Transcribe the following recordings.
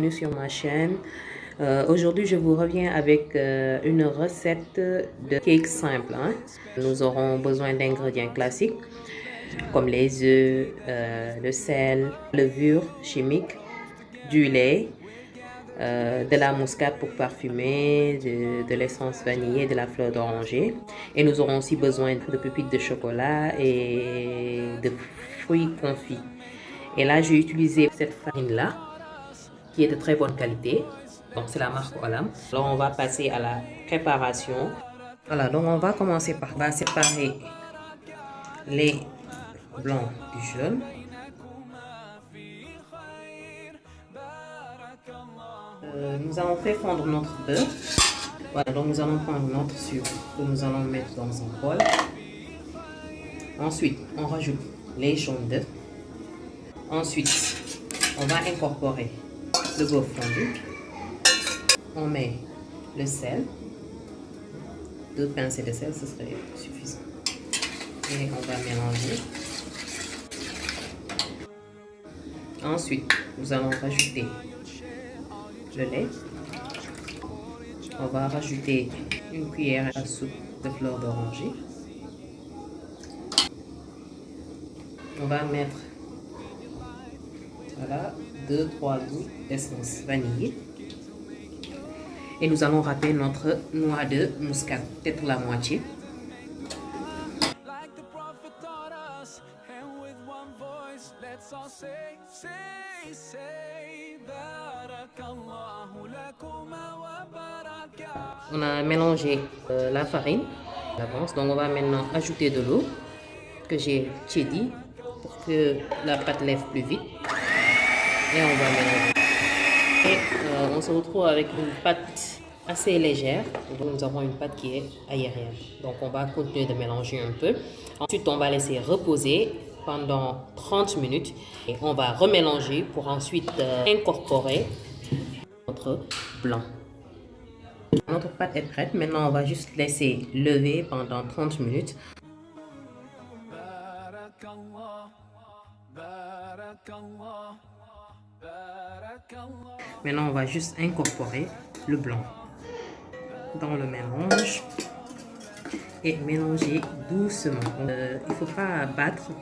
bienvenue sur ma chaîne. Aujourd'hui, je vous reviens avec une recette de cake simple. Nous aurons besoin d'ingrédients classiques comme les œufs, le sel, levure chimique, du lait, de la muscade pour parfumer, de l'essence vanillée, de la fleur d'oranger. Et nous aurons aussi besoin de pépites de chocolat et de fruits confits. Et là, j'ai utilisé cette farine-là, qui est de très bonne qualité. Donc, c'est la marque Olam. Alors, on va passer à la préparation. Voilà, donc on va commencer par séparer les blancs du jaune. Nous allons faire fondre notre beurre. Voilà, donc nous allons prendre notre sucre que nous allons mettre dans un bol. Ensuite, on rajoute les jaunes d'œufs. Ensuite, on va incorporer le beurre fondu. On met le sel. 2 pincées de sel, ce serait suffisant. Et on va mélanger. Ensuite, nous allons rajouter le lait. On va rajouter une cuillère à soupe de fleur d'oranger. On va mettre, voilà, 2-3 gouttes d'essence vanillée. Et nous allons râper notre noix de muscade, peut-être la moitié. On a mélangé la farine d'avance, donc on va maintenant ajouter de l'eau que j'ai tiédi pour que la pâte lève plus vite. Et on va mélanger. Et on se retrouve avec une pâte assez légère. Donc nous avons une pâte qui est aérienne. Donc on va continuer de mélanger un peu. Ensuite on va laisser reposer pendant 30 minutes. Et on va remélanger pour ensuite incorporer notre blanc. Notre pâte est prête. Maintenant on va juste laisser lever pendant 30 minutes. Maintenant, on va juste incorporer le blanc dans le mélange et mélanger doucement. Il ne faut pas battre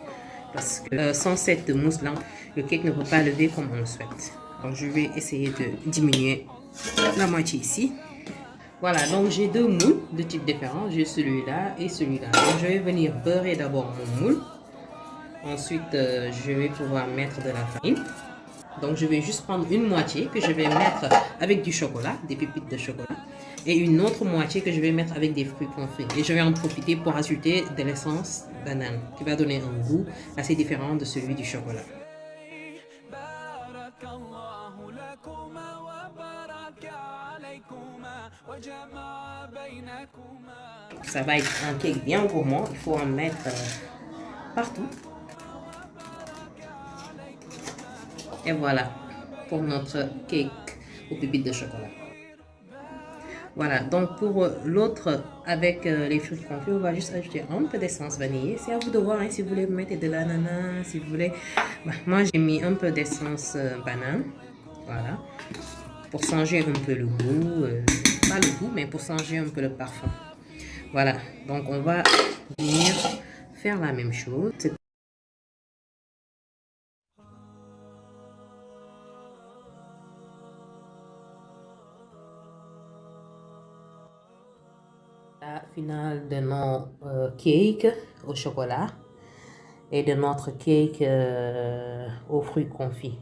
parce que sans cette mousse-là, le cake ne peut pas lever comme on le souhaite. Donc, je vais essayer de diminuer la moitié ici. Voilà, donc j'ai 2 moules de types différents. J'ai celui-là et celui-là. Donc, je vais venir beurrer d'abord mon moule. Ensuite, je vais pouvoir mettre de la farine. Donc, je vais juste prendre une moitié que je vais mettre avec du chocolat, des pépites de chocolat. Et une autre moitié que je vais mettre avec des fruits confits. Et je vais en profiter pour ajouter de l'essence banane, qui va donner un goût assez différent de celui du chocolat. Ça va être un cake bien gourmand. Il faut en mettre partout. Et voilà pour notre cake aux pépites de chocolat. Voilà, donc pour l'autre avec les fruits confits, on va juste ajouter un peu d'essence vanillée. C'est à vous de voir, hein, si vous voulez mettre de l'ananas, si vous voulez. Bah, moi j'ai mis un peu d'essence banane, voilà, pour changer un peu le goût, pas le goût, mais pour changer un peu le parfum. Voilà, donc on va venir faire la même chose. La finale de nos cakes au chocolat et de notre cake aux fruits confits.